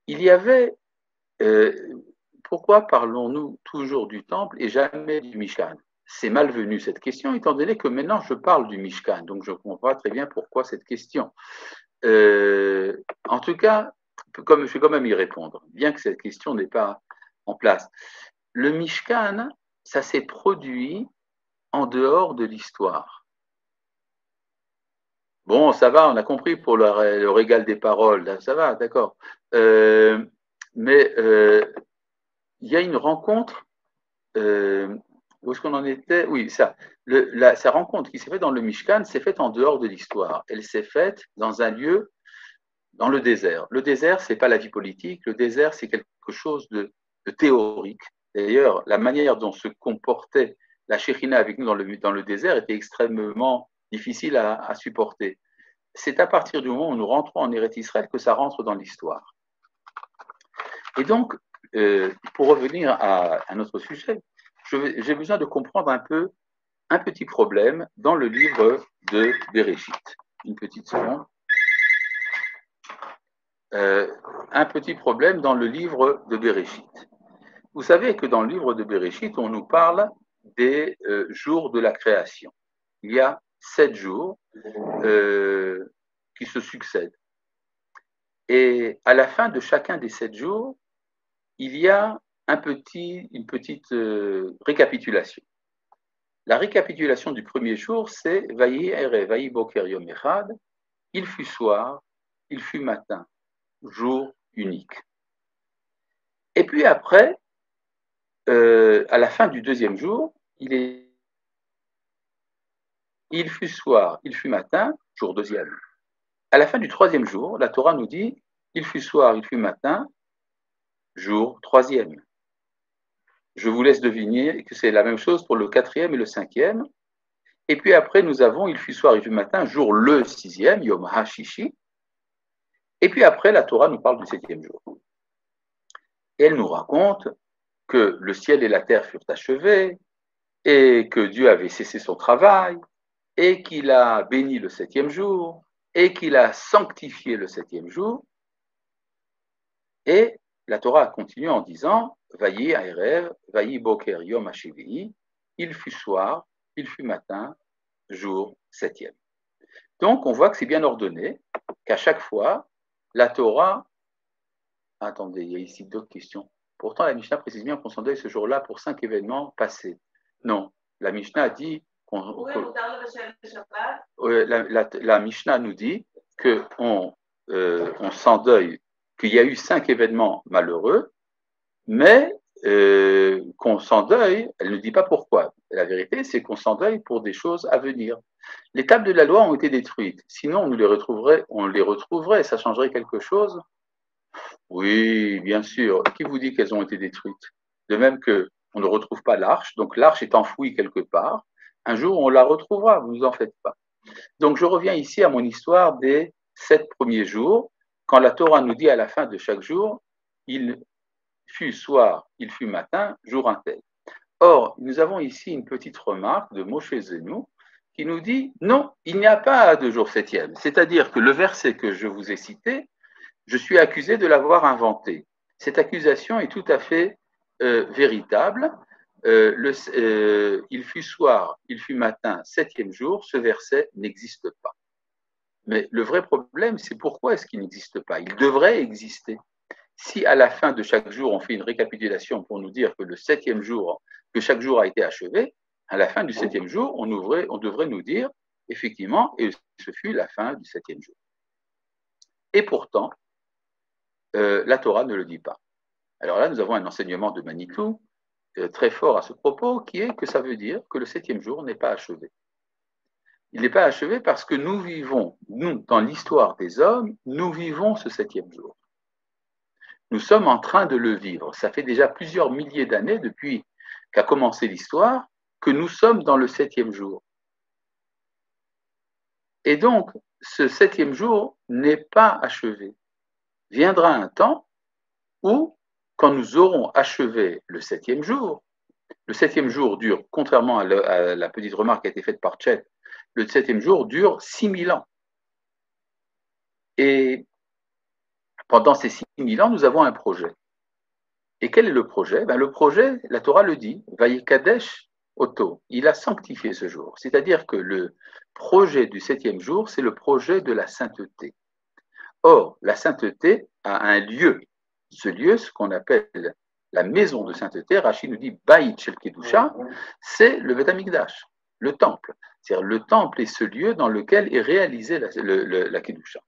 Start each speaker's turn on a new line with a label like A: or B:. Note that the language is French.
A: il y avait, pourquoi parlons-nous toujours du temple et jamais du Mishkan? C'est malvenu cette question, étant donné que maintenant je parle du Mishkan, donc je comprends très bien pourquoi cette question. En tout cas, comme je vais quand même y répondre, bien que cette question n'est pas en place. Le Mishkan, ça s'est produit en dehors de l'histoire. Bon, ça va, on a compris pour le régal des paroles, ça va, d'accord. Mais il y a une rencontre, où est-ce qu'on en était? Oui, ça. Sa rencontre qui s'est faite dans le Mishkan s'est faite en dehors de l'histoire. Elle s'est faite dans un lieu, dans le désert. Le désert, c'est pas la vie politique, le désert, c'est quelque chose de théorique. D'ailleurs, la manière dont se comportait la Shekhinah avec nous dans le désert était extrêmement difficile à supporter. C'est à partir du moment où nous rentrons en Eretz Israël que ça rentre dans l'histoire. Et donc, pour revenir à notre sujet, j'ai besoin de comprendre un petit problème dans le livre de Bereshit. Une petite seconde. Un petit problème dans le livre de Bereshit. Vous savez que dans le livre de Bereshit, on nous parle des jours de la création. Il y a 7 jours qui se succèdent. Et à la fin de chacun des 7 jours, il y a une petite récapitulation. La récapitulation du premier jour, c'est Vayi Erev, Vayi Boker Yom Echad, il fut soir, il fut matin, jour unique. Et puis après, à la fin du deuxième jour, il fut soir, il fut matin, jour deuxième. À la fin du troisième jour, la Torah nous dit, il fut soir, il fut matin, jour troisième. Je vous laisse deviner que c'est la même chose pour le quatrième et le cinquième. Et puis après, nous avons, il fut soir, il fut matin, jour le sixième, Yom HaShishi. Et puis après, la Torah nous parle du septième jour. Et elle nous raconte que le ciel et la terre furent achevés, et que Dieu avait cessé son travail, et qu'il a béni le septième jour, et qu'il a sanctifié le septième jour. Et la Torah continue en disant, Vayi Erev, Vayi Boker Yom HaShivi, il fut soir, il fut matin, jour septième. Donc, on voit que c'est bien ordonné, qu'à chaque fois, la Torah... Attendez, il y a ici d'autres questions. Pourtant, la Mishnah précise bien qu'on s'en deuille ce jour-là pour 5 événements passés. Non, la Mishnah a dit la Mishnah nous dit qu'on s'endeuille, qu'il y a eu 5 événements malheureux, mais qu'on s'endeuille, elle ne dit pas pourquoi. La vérité, c'est qu'on s'endeuille pour des choses à venir. Les tables de la loi ont été détruites. Sinon, on les retrouverait. Ça changerait quelque chose? Oui, bien sûr. Qui vous dit qu'elles ont été détruites? De même qu'on ne retrouve pas l'arche, donc l'arche est enfouie quelque part. Un jour, on la retrouvera, vous ne vous en faites pas. Donc, je reviens ici à mon histoire des 7 premiers jours, quand la Torah nous dit à la fin de chaque jour, il fut soir, il fut matin, jour un tel. Or, nous avons ici une petite remarque de Moshe Zenu qui nous dit non, il n'y a pas de jour septième. C'est-à-dire que le verset que je vous ai cité, je suis accusé de l'avoir inventé. Cette accusation est tout à fait véritable. Il fut soir, il fut matin, septième jour, ce verset n'existe pas. Mais le vrai problème, c'est pourquoi est-ce qu'il n'existe pas? Il devrait exister. Si à la fin de chaque jour, on fait une récapitulation pour nous dire que le septième jour, que chaque jour a été achevé, à la fin du septième jour, on devrait nous dire, effectivement, et ce fut la fin du septième jour. Et pourtant, la Torah ne le dit pas. Alors là, nous avons un enseignement de Manitou très fort à ce propos, qui est que ça veut dire que le septième jour n'est pas achevé. Il n'est pas achevé parce que nous vivons, nous, dans l'histoire des hommes, nous vivons ce septième jour. Nous sommes en train de le vivre. Ça fait déjà plusieurs milliers d'années depuis qu'a commencé l'histoire que nous sommes dans le septième jour. Et donc, ce septième jour n'est pas achevé. Viendra un temps où, quand nous aurons achevé le septième jour dure, contrairement à la petite remarque qui a été faite par Chet, le septième jour dure 6000 ans. Et Pendant ces 6000 ans, nous avons un projet. Et quel est le projet? Le projet, la Torah le dit, Vayikadesh Oto, il a sanctifié ce jour. C'est-à-dire que le projet du 7e jour, c'est le projet de la sainteté. Or, la sainteté a un lieu. Ce lieu, ce qu'on appelle la maison de sainteté, Rachid nous dit Baït Shel Kedusha, c'est le Beth Amikdash, le temple. C'est-à-dire le temple est ce lieu dans lequel est réalisée la Kedusha.